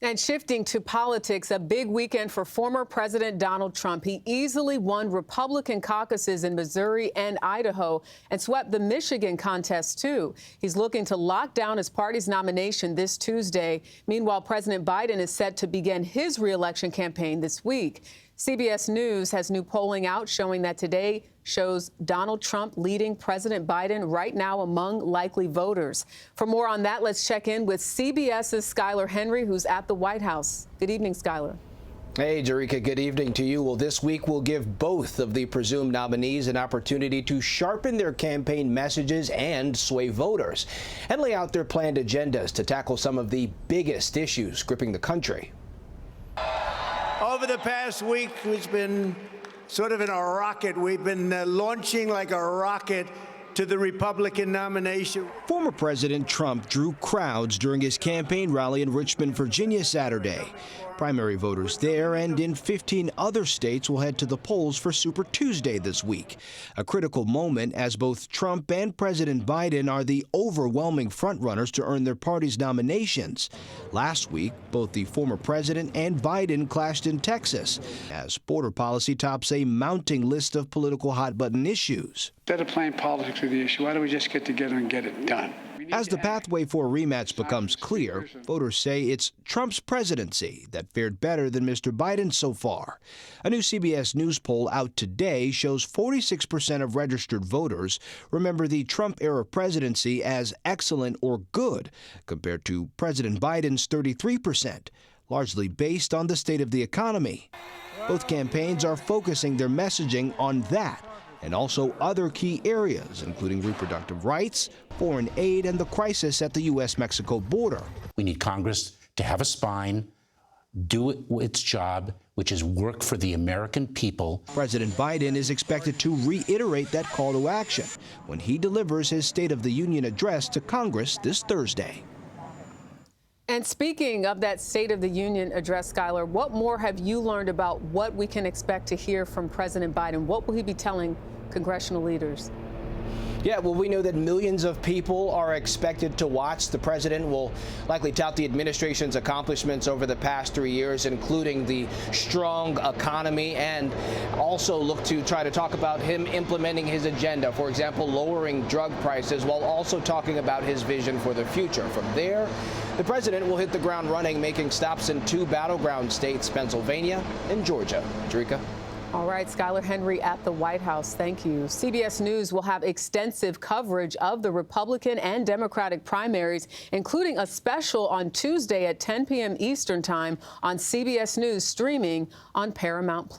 And shifting to politics, a big weekend for former President Donald Trump. He easily won Republican caucuses in Missouri and Idaho and swept the Michigan contest, too. He's looking to lock down his party's nomination this Tuesday. Meanwhile, President Biden is set to begin his reelection campaign this week. CBS News has new polling out showing that today shows Donald Trump leading President Biden right now among likely voters. For more on that, let's check in with CBS's Skyler Henry, who's at the White House. Good evening, Skyler. Hey, Jerika, good evening to you. Well, this week will give both of the presumed nominees an opportunity to sharpen their campaign messages and sway voters and lay out their planned agendas to tackle some of the biggest issues gripping the country. Over the past week, it's been sort of in a rocket. We've been launching like a rocket to the Republican nomination. Former President Trump drew crowds during his campaign rally in Richmond, Virginia, Saturday. Primary voters there and in 15 other states will head to the polls for Super Tuesday this week. A critical moment as both Trump and President Biden are the overwhelming frontrunners to earn their party's nominations. Last week, both the former president and Biden clashed in Texas as border policy tops a mounting list of political hot-button issues. Instead of playing politics with the issue, why don't we just get together and get it done? As the pathway for a rematch becomes clear, voters say it's Trump's presidency that fared better than Mr. Biden so far. A new CBS News poll out today shows 46% of registered voters remember the Trump-era presidency as excellent or good, compared to President Biden's 33%, largely based on the state of the economy. Both campaigns are focusing their messaging on that, and also other key areas, including reproductive rights, foreign aid, and the crisis at the U.S.-Mexico border. We need Congress to have a spine, do its job, which is work for the American people. President Biden is expected to reiterate that call to action when he delivers his State of the Union address to Congress this Thursday. And speaking of that State of the Union address, Skyler, what more have you learned about what we can expect to hear from President Biden? What will he be telling congressional leaders? Yeah, well, we know that millions of people are expected to watch. The president will likely tout the administration's accomplishments over the past 3 years, including the strong economy, and also look to try to talk about him implementing his agenda, for example, lowering drug prices, while also talking about his vision for the future. From there, the president will hit the ground running, making stops in 2 battleground states, Pennsylvania and Georgia. Jerika? All right, Skyler Henry at the White House. Thank you. CBS News will have extensive coverage of the Republican and Democratic primaries, including a special on Tuesday at 10 p.m. Eastern Time on CBS News, streaming on Paramount+.